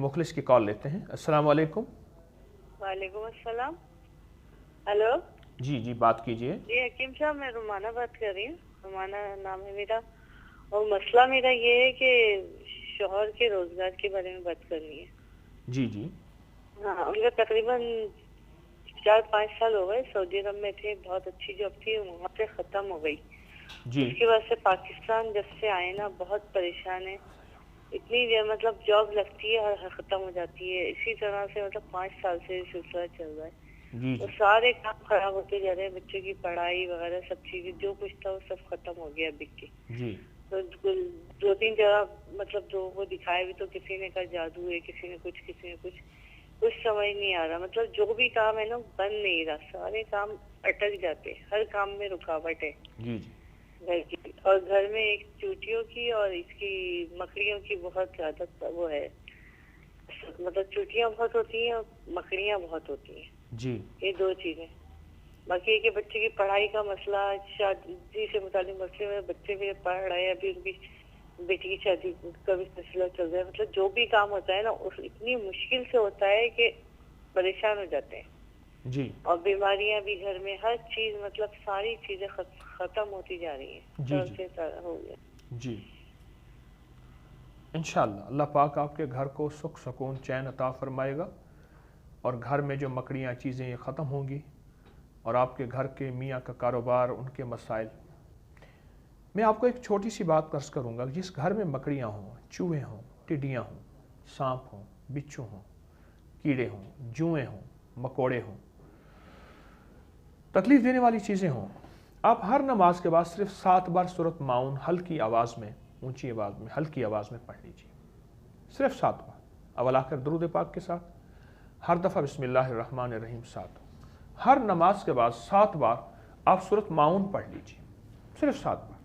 मुखलिस की कॉल लेते हैं। अस्सलाम वालेकुम। वालेकुम अस्सलाम। हेलो जी बात कीजिए। जी हकीम साहब, मैं रुमाना बात कर रही हूँ। रुमाना नाम है मेरा, और मसला मेरा ये है कि शोहर के रोजगार के बारे में बात करनी है। जी हाँ, उनका तकरीबन 4-5 साल हो गए। सऊदी अरब में थे, बहुत अच्छी जॉब थी, वहाँ पे खत्म हो गई। जी उसके बाद से पाकिस्तान जब से आए ना, बहुत परेशान है। इतनी मतलब जॉब लगती है और खत्म हो जाती है। इसी तरह से मतलब 5 साल से सिलसिला चल रहा है। जी तो जी सारे काम खराब होते जा रहे हैं, बच्चों की पढ़ाई वगैरह सब चीजें, जो कुछ था वो सब खत्म हो गया अभी के। जी तो 2-3 जगह मतलब लोगों को दिखाया भी, तो किसी ने कहा जादू है, किसी ने कुछ समझ नहीं आ रहा। मतलब जो भी काम है ना बन नहीं रहा, सारे काम अटक जाते, हर काम में रुकावट है जी घर की। और घर में एक चूटियों की और इसकी मकड़ियों की बहुत ज्यादा वो है। मतलब चूटियां बहुत होती हैं और मकड़ियां बहुत होती हैं, जी ये 2 चीजें। बाकी के बच्चे की पढ़ाई का मसला, शादी से मुतालिक मसले में, बच्चे मेरे पढ़ रहे हैं, अभी उनकी बेटी की शादी का भी सिलसिला चल रहा है। मतलब जो भी काम होता है ना, उस इतनी मुश्किल से होता है कि परेशान हो जाते हैं। जी और बीमारियां भी घर में, हर चीज मतलब सारी चीजें खत्म होती जा रही हैं। जी सर से सर हो गया। जी इंशाअल्लाह अल्लाह पाक आपके घर को सुख सुकून चैन अता फरमाएगा और घर में जो मकड़ियाँ चीज़ें ये ख़त्म होंगी और आपके घर के मियाँ का कारोबार, उनके मसाइल। मैं आपको एक छोटी सी बात अर्ज़ करूँगा। जिस घर में मकड़ियाँ हों, चूहे हों, टिड्डियाँ हों, सांप हों, बिच्छू हों, कीड़े हों, जुएँ हों, मकोड़े हों, तकलीफ़ देने वाली चीज़ें हों, आप हर नमाज के बाद सिर्फ 7 बार सूरत माउन हल्की आवाज़ में, ऊंची आवाज़ में, हल्की आवाज़ में पढ़ लीजिए। सिर्फ 7 बार अवल आखिर दरूद पाक के साथ, हर दफ़ा बिस्मिल्लाहिर्रहमानिर्रहीम 7। हर नमाज के बाद 7 बार आप सूरत माउन पढ़ लीजिए, सिर्फ 7 बार।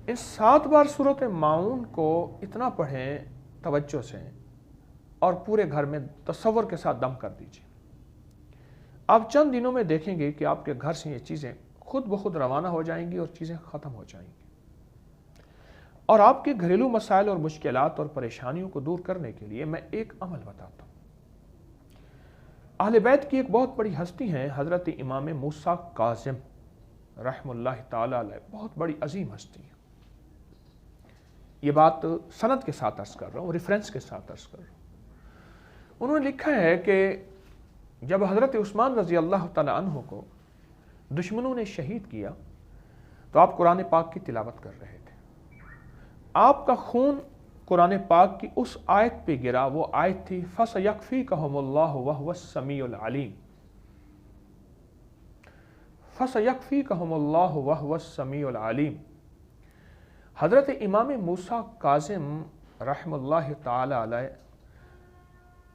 इन 7 बार सूरत माउन को इतना पढ़ें तवज्जो से और पूरे घर में तसव्वुर के साथ दम कर दीजिए। आप चंद दिनों में देखेंगे कि आपके घर से ये चीज़ें खुद ब खुद रवाना हो जाएंगी और चीज़ें ख़त्म हो जाएंगी। और आपके घरेलू मसाइल और मुश्किलात और परेशानियों को दूर करने के लिए मैं एक अमल बताता हूँ। अहले बैत की एक बहुत बड़ी हस्ती है हज़रत इमाम मूसा काज़िम रहमतुल्लाह ताला अलैह, बहुत बड़ी अजीम हस्ती है। ये बात सनद के साथ अर्ज़ कर रहा हूँ, रेफरेंस के साथ अर्ज़ कर रहा हूँ। उन्होंने लिखा है कि जब हज़रत उस्मान रज़ी अल्लाह ताला अन्हु को दुश्मनों ने शहीद किया तो आप कुरान पाक की तिलावत कर रहे थे। आपका खून कुरान पाक की उस आयत पे गिरा, वो आयत थी फसयक्फ़ीकहुमुल्लाहु वहुवस्समीउल अलीम। फसयक्फ़ीकहुमुल्लाहु वहुवस्समीउल अलीम। हज़रत इमाम मूसा काज़िम रहमतुल्लाह ताला अलैह,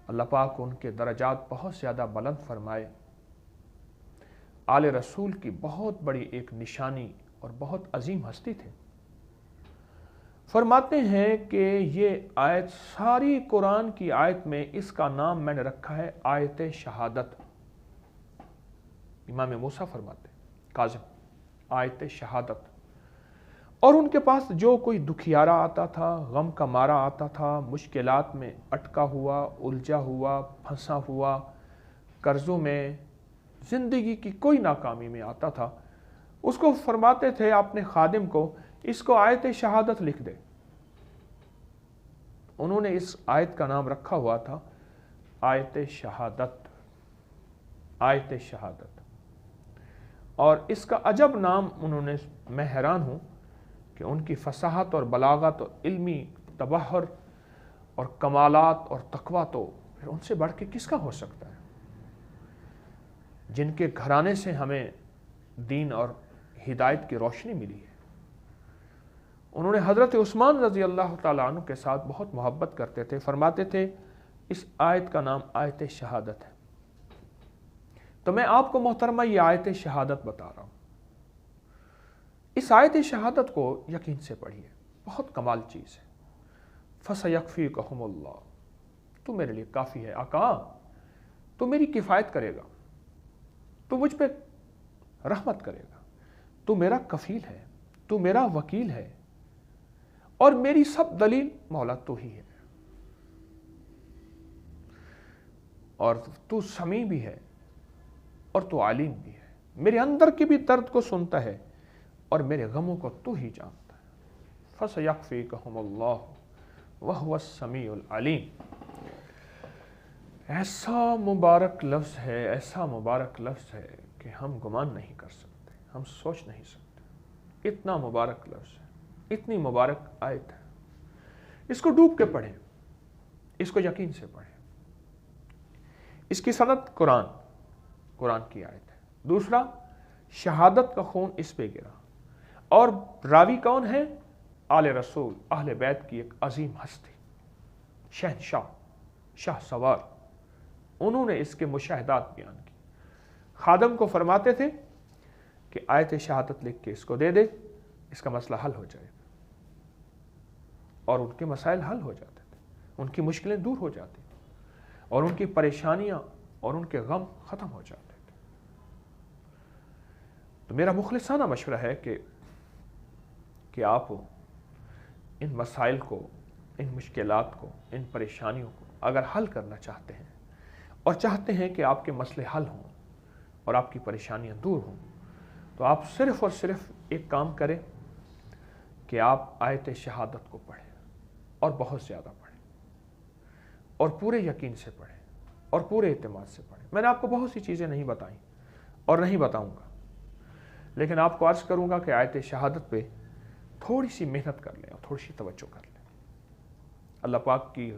अल्लाह पाक उनके दरजात बहुत ज़्यादा बुलंद फरमाए, आले रसूल की बहुत बड़ी एक निशानी और बहुत अजीम हस्ती थे। फरमाते हैं कि ये आयत सारी कुरान की आयत में इसका नाम मैंने रखा है आयत शहादत। इमाम मूसा फरमाते काज़िम आयत शहादत। और उनके पास जो कोई दुखियारा आता था, गम का मारा आता था, मुश्किलात में अटका हुआ, उलझा हुआ, फंसा हुआ, कर्ज़ों में, ज़िंदगी की कोई नाकामी में आता था, उसको फरमाते थे अपने खादिम को, इसको आयत शहादत लिख दे। उन्होंने इस आयत का नाम रखा हुआ था आयत शहादत, आयत शहादत। और इसका अजब नाम उन्होंने, मैं हैरान हूँ कि उनकी फसाहत और बलागत और इल्मी तबहर और कमालात और तकवा तो फिर उनसे बढ़ के किसका हो सकता है, जिनके घराने से हमें दीन और हिदायत की रोशनी मिली है। उन्होंने हज़रत उस्मान रज़ी अल्लाह ताला अन्हु के साथ बहुत मोहब्बत करते थे। फरमाते थे इस आयत का नाम आयत शहादत है। तो मैं आपको मोहतरमा ये आयत शहादत बता रहा हूँ। इस आयत शहादत को यकीन से पढ़िए, बहुत कमाल चीज़ है। फसयक्फ़ीकहुमुल्लाह, तू मेरे लिए काफ़ी है आका, तू मेरी किफ़ायत करेगा, तू मुझ पे रहमत करेगा, तू मेरा कफ़ील है, तू मेरा वकील है और मेरी सब दलील मौला तू ही है। اور تو سمیع بھی ہے اور تو عالم بھی ہے، میرے اندر کے بھی درد کو سنتا ہے اور میرے غموں کو تو ہی جانتا ہے۔ فَسَيَكْفِيكَهُمُ اللَّهُ وَهُوَ السَّمِيعُ الْعَلِيمُ۔ ایسا مبارک لفظ ہے، ایسا مبارک لفظ ہے کہ ہم گمان نہیں کر سکتے، ہم سوچ نہیں سکتے، اتنا مبارک لفظ ہے، اتنی مبارک آیت ہے۔ اس کو ڈوب کے پڑھیں، اس کو یقین سے پڑھیں۔ اس کی سند قرآن کی آیت ہے۔ دوسرا، شہادت کا خون اس پہ گرا، اور راوی کون ہے؟ آل رسول، اہل بیت کی ایک عظیم ہستی، شہنشاہ، شاہ سوار، انہوں نے اس کے مشاہدات بیان کی۔ خادم کو فرماتے تھے کہ آیت شہادت لکھ کے اس کو دے دے، اس کا مسئلہ حل ہو جائے گا، اور ان کے مسائل حل ہو جاتے تھے، ان کی مشکلیں دور ہو جاتی تھیں، اور ان کی پریشانیاں اور ان کے غم ختم ہو جاتے تھے۔ تو میرا مخلصانہ مشورہ ہے کہ آپ ان مسائل کو، ان مشکلات کو، ان پریشانیوں کو اگر حل کرنا چاہتے ہیں اور چاہتے ہیں کہ آپ کے مسئلے حل ہوں اور آپ کی پریشانیاں دور ہوں، تو آپ صرف اور صرف ایک کام کریں کہ آپ آیت شہادت کو پڑھیں، اور بہت زیادہ پڑھیں، اور پورے یقین سے پڑھیں، اور پورے اعتماد سے پڑھیں۔ میں نے آپ کو بہت سی چیزیں نہیں بتائیں اور نہیں بتاؤں گا، لیکن آپ کو عرض کروں گا کہ آیت شہادت پہ تھوڑی سی محنت کر لیں اور تھوڑی سی توجہ کر لیں۔ اللہ پاک کی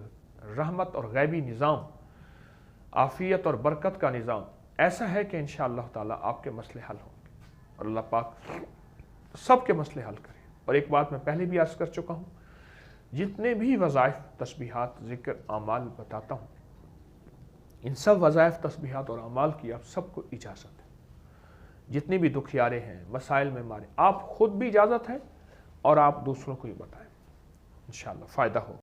رحمت اور غیبی نظام، عافیت اور برکت کا نظام ایسا ہے کہ انشاءاللہ تعالی آپ کے مسئلے حل ہوں گے، اور اللہ پاک سب کے مسئلے حل کرے۔ اور ایک بات میں پہلے بھی عرض کر چکا ہوں، جتنے بھی وظائف، تسبیحات، ذکر، اعمال بتاتا ہوں، ان سب وظائف، تسبیحات اور اعمال کی آپ سب کو اجازت ہے۔ جتنے بھی دکھیارے ہیں، مسائل میں مارے، آپ خود بھی اجازت ہے اور آپ دوسروں کو بھی بتائیں، انشاءاللہ فائدہ ہو۔